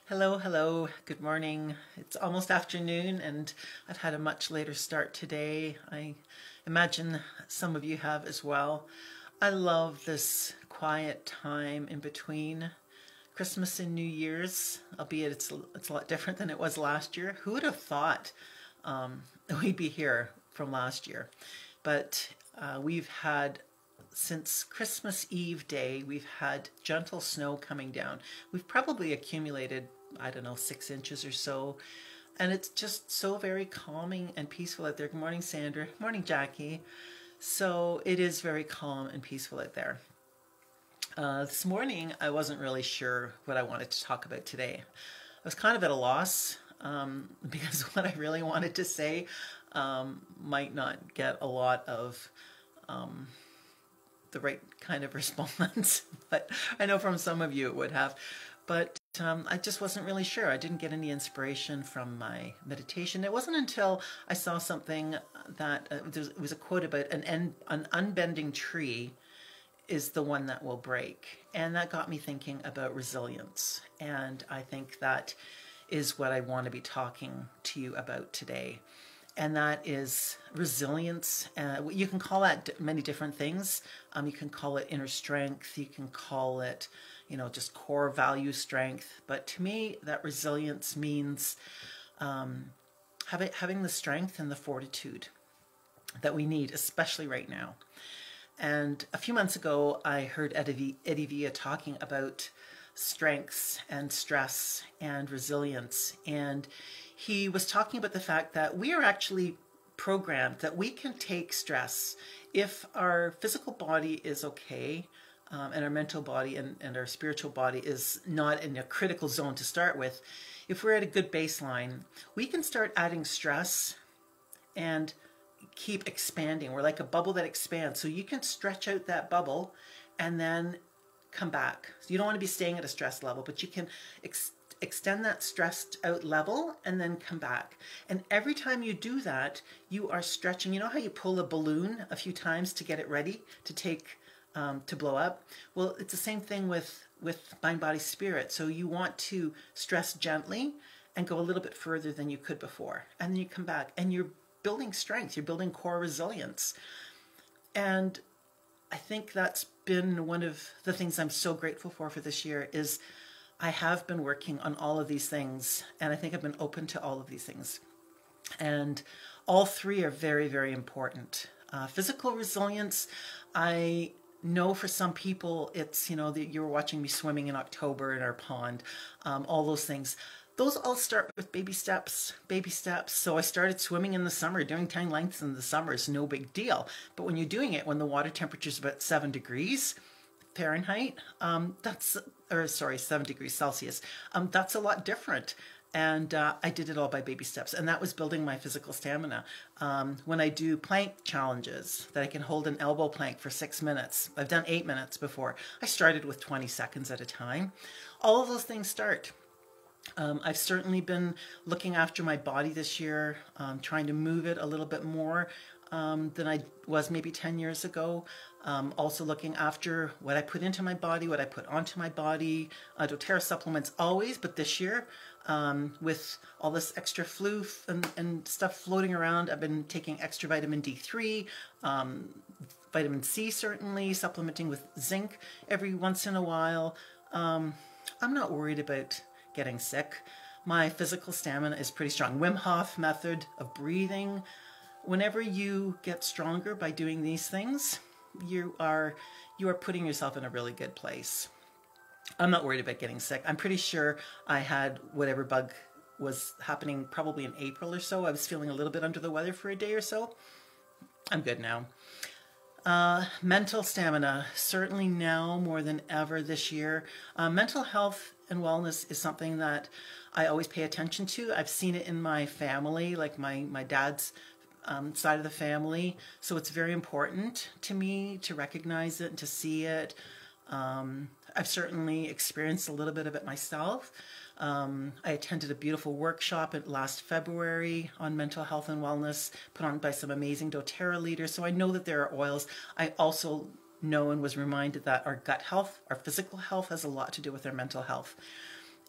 Hello, hello, good morning. It's almost afternoon and I've had a much later start today. I imagine some of you have as well. I love this quiet time in between Christmas and New Year's, albeit it's a lot different than it was last year. Who would have thought we'd be here from last year? But we've had since Christmas Eve day, we've had gentle snow coming down. We've probably accumulated, I don't know, 6 inches or so. And it's just so very calming and peaceful out there. Good morning, Sandra. Good morning, Jackie. So it is very calm and peaceful out there. This morning, I wasn't really sure what I wanted to talk about today. I was kind of at a loss because what I really wanted to say might not get a lot of the right kind of response, but I know from some of you it would have. But I just wasn't really sure. I didn't get any inspiration from my meditation. It wasn't until I saw something that it was a quote about an unbending tree is the one that will break. And that got me thinking about resilience. And I think that is what I want to be talking to you about today. And that is resilience. You can call that many different things. You can call it inner strength. You can call it, just core value strength. But to me, that resilience means having the strength and the fortitude that we need, especially right now. And a few months ago, I heard Eddie Villa talking about strengths and stress and resilience. And he was talking about the fact that we are actually programmed that we can take stress if our physical body is okay, and our mental body and our spiritual body is not in a critical zone to start with. If we're at a good baseline, we can start adding stress and keep expanding. We're like a bubble that expands. So you can stretch out that bubble and then come back. So you don't want to be staying at a stress level, but you can extend that stressed out level and then come back. And every time you do that, you are stretching. You know how you pull a balloon a few times to get it ready to take to blow up? Well, it's the same thing with mind, body, spirit. So you want to stress gently and go a little bit further than you could before. And then you come back and you're building strength. You're building core resilience. And I think that's been one of the things I'm so grateful for this year is I have been working on all of these things, and I think I've been open to all of these things. And all three are very, very important. Physical resilience, I know for some people it's, that you were watching me swimming in October in our pond, all those things. Those all start with baby steps, baby steps. So I started swimming in the summer, doing 10 lengths in the summer is no big deal. But when you're doing it, when the water temperature is about 7 degrees Fahrenheit, 7 degrees Celsius, that's a lot different. And I did it all by baby steps. And that was building my physical stamina. When I do plank challenges, that I can hold an elbow plank for 6 minutes. I've done 8 minutes before. I started with 20 seconds at a time. All of those things start. I've certainly been looking after my body this year, trying to move it a little bit more than I was maybe 10 years ago. Also looking after what I put into my body, what I put onto my body. doTERRA supplements always, but this year, with all this extra flu and stuff floating around, I've been taking extra vitamin D3, vitamin C certainly, supplementing with zinc every once in a while. I'm not worried about getting sick. My physical stamina is pretty strong. Wim Hof method of breathing. Whenever you get stronger by doing these things, you are putting yourself in a really good place. I'm not worried about getting sick. I'm pretty sure I had whatever bug was happening probably in April or so. I was feeling a little bit under the weather for a day or so. I'm good now. Mental stamina, certainly now more than ever this year. Mental health and wellness is something that I always pay attention to. I've seen it in my family, like my dad's side of the family. So it's very important to me to recognize it and to see it. I've certainly experienced a little bit of it myself. I attended a beautiful workshop last February on mental health and wellness, put on by some amazing doTERRA leaders. So I know that there are oils. I also know and was reminded that our gut health, our physical health has a lot to do with our mental health.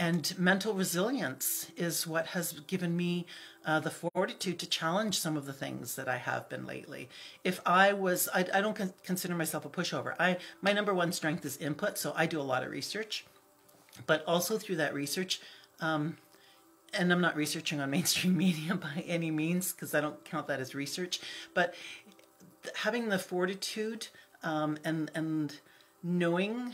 And mental resilience is what has given me the fortitude to challenge some of the things that I have been lately. If I was, I don't consider myself a pushover. My number one strength is input, so I do a lot of research. But also through that research, and I'm not researching on mainstream media by any means, because I don't count that as research, but having the fortitude and knowing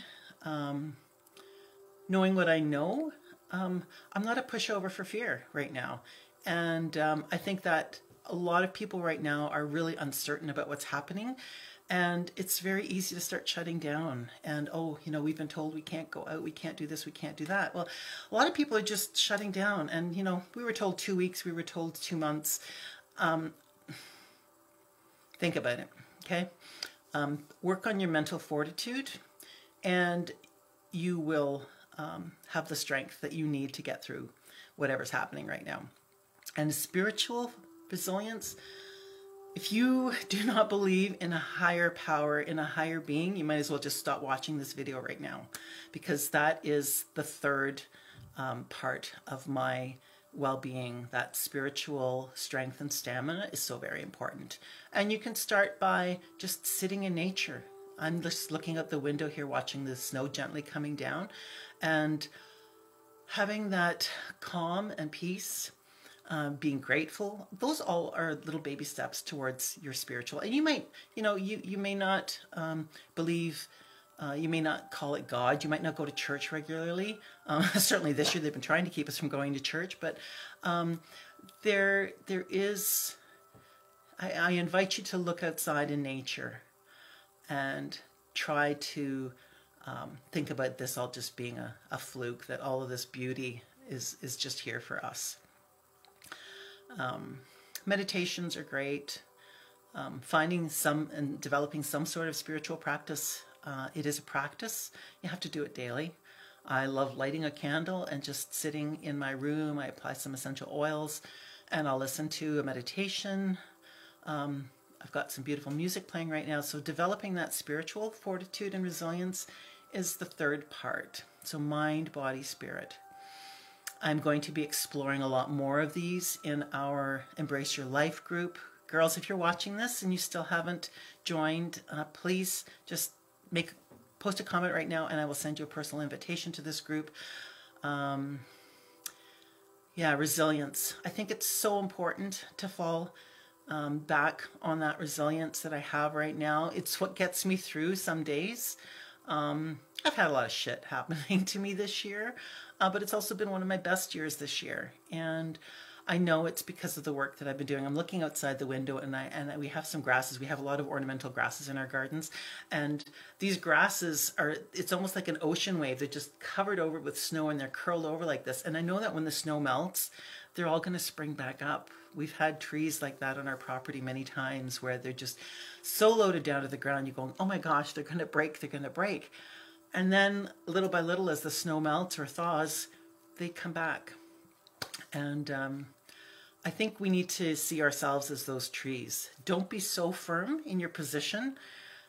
knowing what I know, I'm not a pushover for fear right now. And I think that a lot of people right now are really uncertain about what's happening. And it's very easy to start shutting down. And, oh, you know, we've been told we can't go out, we can't do this, we can't do that. Well, a lot of people are just shutting down. And, you know, we were told 2 weeks, we were told 2 months. Think about it, okay? Work on your mental fortitude, and you will have the strength that you need to get through whatever's happening right now. And spiritual resilience, if you do not believe in a higher power, in a higher being, you might as well just stop watching this video right now, because that is the third part of my well-being. That spiritual strength and stamina is so very important. And you can start by just sitting in nature. I'm just looking out the window here, watching the snow gently coming down, and having that calm and peace, being grateful. Those all are little baby steps towards your spiritual. And you might, you know, you may not believe, you may not call it God. You might not go to church regularly. Certainly this year they've been trying to keep us from going to church, but there is, I invite you to look outside in nature and try to think about this all just being a fluke, that all of this beauty is just here for us. Meditations are great. Finding some and developing some sort of spiritual practice. It is a practice. You have to do it daily. I love lighting a candle and just sitting in my room. I apply some essential oils and I'll listen to a meditation. I've got some beautiful music playing right now. So developing that spiritual fortitude and resilience is the third part. So mind, body, spirit. I'm going to be exploring a lot more of these in our Embrace Your Life group. Girls, if you're watching this and you still haven't joined, please just post a comment right now and I will send you a personal invitation to this group. Yeah, resilience. I think it's so important to fall back on that resilience that I have right now. It's what gets me through some days. I've had a lot of shit happening to me this year, but it's also been one of my best years this year. And I know it's because of the work that I've been doing. I'm looking outside the window and we have some grasses. We have a lot of ornamental grasses in our gardens. And these grasses it's almost like an ocean wave. They're just covered over with snow and they're curled over like this. And I know that when the snow melts, they're all going to spring back up. We've had trees like that on our property many times where they're just so loaded down to the ground. You're going, oh my gosh, they're going to break, they're going to break. And then little by little, as the snow melts or thaws, they come back. And I think we need to see ourselves as those trees. Don't be so firm in your position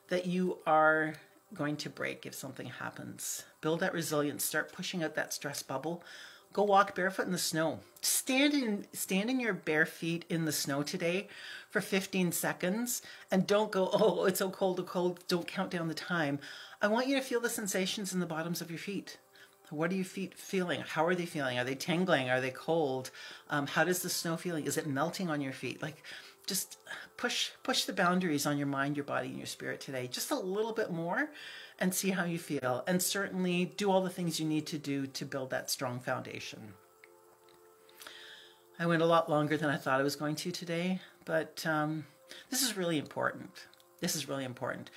that you are going to break if something happens. Build that resilience. Start pushing out that stress bubble. Go walk barefoot in the snow. Stand in your bare feet in the snow today for 15 seconds and don't go, oh, it's so cold, cold. Don't count down the time. I want you to feel the sensations in the bottoms of your feet. What are your feet feeling? How are they feeling? Are they tingling? Are they cold? How does the snow feeling? Is it melting on your feet? Like, just push the boundaries on your mind, your body, and your spirit today. Just a little bit more and see how you feel. And certainly do all the things you need to do to build that strong foundation. I went a lot longer than I thought I was going to today, but this is really important. This is really important.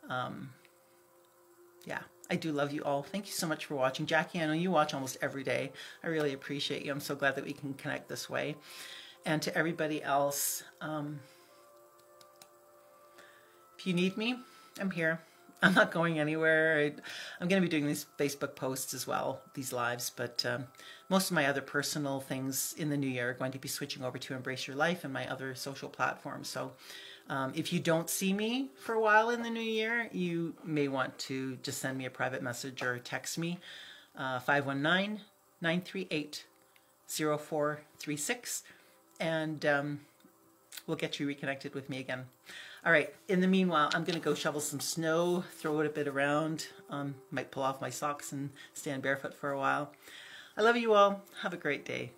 Yeah, I do love you all. Thank you so much for watching. Jackie, I know you watch almost every day. I really appreciate you. I'm so glad that we can connect this way. And to everybody else, if you need me, I'm here. I'm not going anywhere. I'm going to be doing these Facebook posts as well, these lives, but most of my other personal things in the new year are going to be switching over to Embrace Your Life and my other social platforms. So if you don't see me for a while in the new year, you may want to just send me a private message or text me, 519 938-0436, and we'll get you reconnected with me again. All right, in the meanwhile, I'm going to go shovel some snow, throw it a bit around, might pull off my socks and stand barefoot for a while. I love you all. Have a great day.